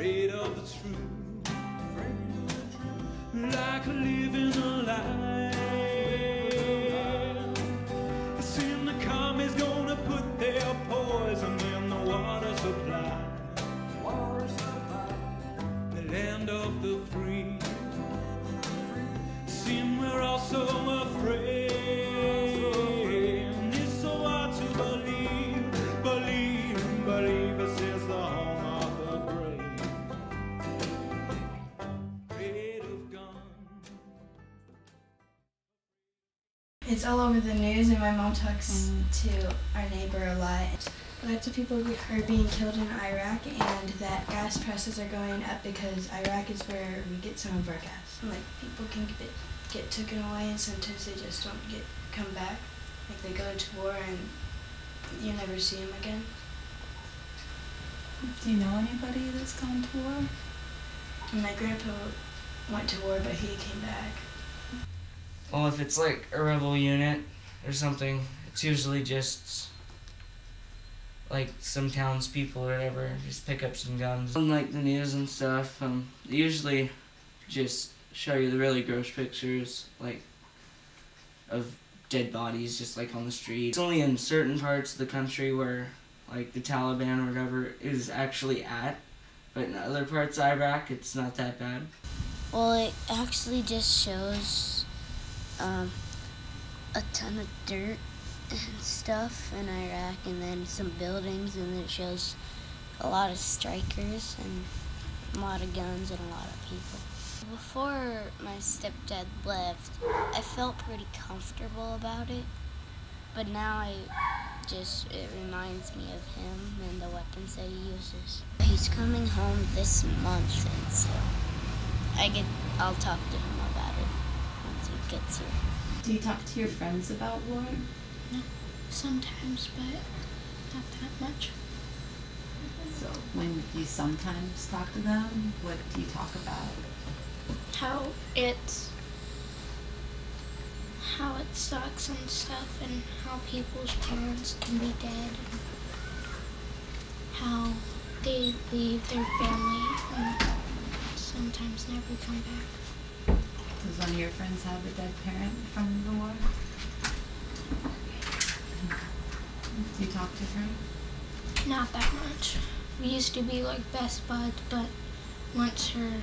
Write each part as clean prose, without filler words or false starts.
afraid of the truth, like living a lie. It seemed the commies gonna put their poison in the water supply. The land of the free. Seem we're all so afraid. It's so hard to believe, believe. It says the home of the brave. Afraid of guns. It's all over the news, and my mom talks to our neighbor a lot. Lots of people are being killed in Iraq, and that gas prices are going up because Iraq is where we get some of our gas. Like, people can get taken away, and sometimes they just don't come back. Like, they go to war and you never see them again. Do you know anybody that's gone to war? My grandpa went to war, but he came back. Well, if it's like a rebel unit or something, it's usually just like some townspeople or whatever, just pick up some guns. On like the news and stuff, they usually just show you the really gross pictures, like of dead bodies just like on the street. It's only in certain parts of the country where like the Taliban or whatever is actually at, but in other parts of Iraq it's not that bad. Well, it actually just shows a ton of dirt and stuff in Iraq, and then some buildings, and then it shows a lot of strikers and a lot of guns and a lot of people. Before my stepdad left, I felt pretty comfortable about it, but now it reminds me of him and the weapons that he uses. He's coming home this month, and so I'll talk to him about it once he gets here. Do you talk to your friends about war? No, sometimes, but not that much. So when you sometimes talk to them, what do you talk about? How it sucks and stuff, and how people's parents can be dead, and how they leave their family and sometimes never come back. Does one of your friends have a dead parent from the war? Do you talk to her? Not that much. We used to be like best buds, but once her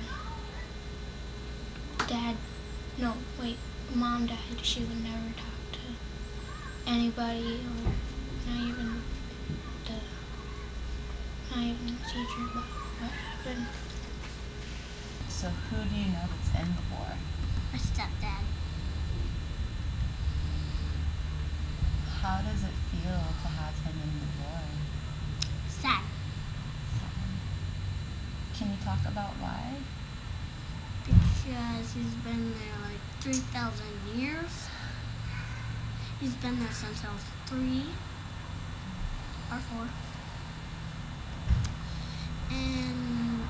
mom died, she would never talk to anybody, or not even the teacher about what happened. So who do you know that's in the war? My stepdad. How does it feel to have him in the war? Sad. Can you talk about why? Because he's been there like 3,000 years. He's been there since I was 3 or 4. And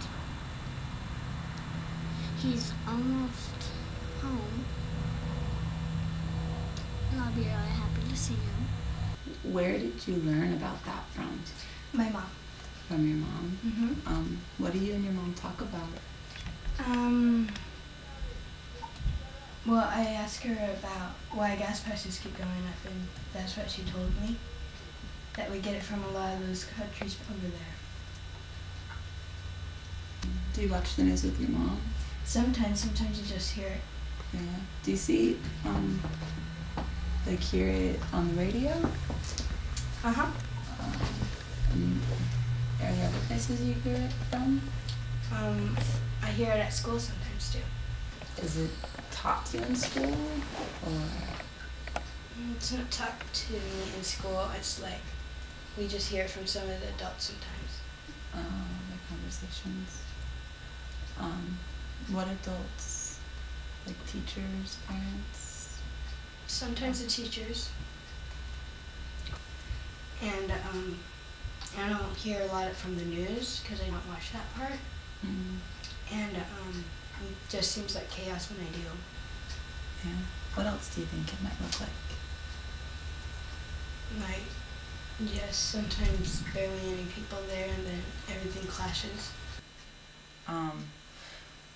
he's almost home. And I'll be really happy to see him. Where did you learn about that from? My mom. From your mom? Mm-hmm. What do you and your mom talk about? Well, I asked her about why gas prices keep going up, and that's what she told me. That we get it from a lot of those countries over there. Do you watch the news with your mom? Sometimes you just hear it. Yeah. Do you see, hear it on the radio? Uh-huh. Are there other places you hear it from? I hear it at school sometimes too. Is it taught to you in school, or? It's not taught to me in school. It's like we just hear it from some of the adults sometimes. The conversations. What adults? Like teachers, parents? Sometimes the teachers. And I don't hear a lot from the news because I don't watch that part. Mm. And it just seems like chaos when I do. Yeah. What else do you think it might look like? Like, just sometimes barely any people there, and then everything clashes.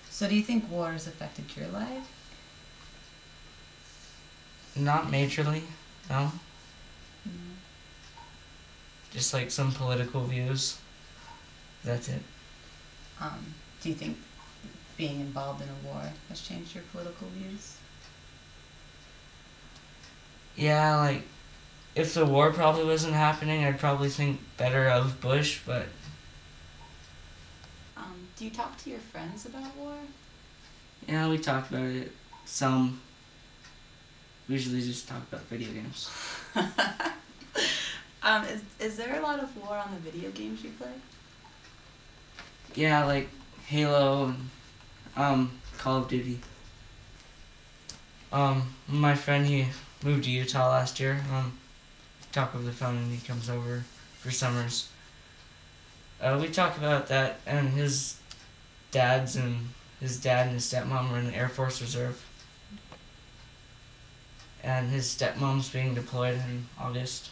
So do you think war has affected your life? Not majorly, no. Mm. Just like some political views. That's it. Do you think being involved in a war has changed your political views? Yeah, like, if the war probably wasn't happening, I'd probably think better of Bush, but Do you talk to your friends about war? yeah, we talked about it some. We usually just talk about video games. Is there a lot of war on the video games you play? Yeah, like Halo and Call of Duty. My friend, he moved to Utah last year. Talk over the phone and he comes over for summers. We talk about that, and his dad and his stepmom were in the Air Force Reserve. And his stepmom's being deployed in August.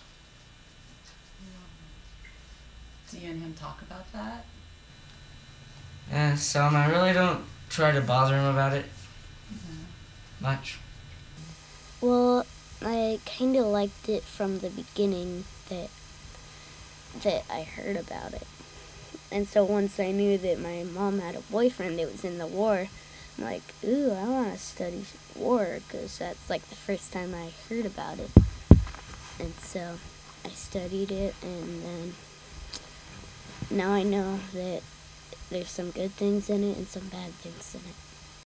Do you and him talk about that? Yeah, so I really don't try to bother him about it much. Well, I kind of liked it from the beginning that I heard about it. And so once I knew that my mom had a boyfriend that was in the war, I'm like, ooh, I want to study war, because that's like the first time I heard about it. And so I studied it, and then now I know that there's some good things in it and some bad things in it.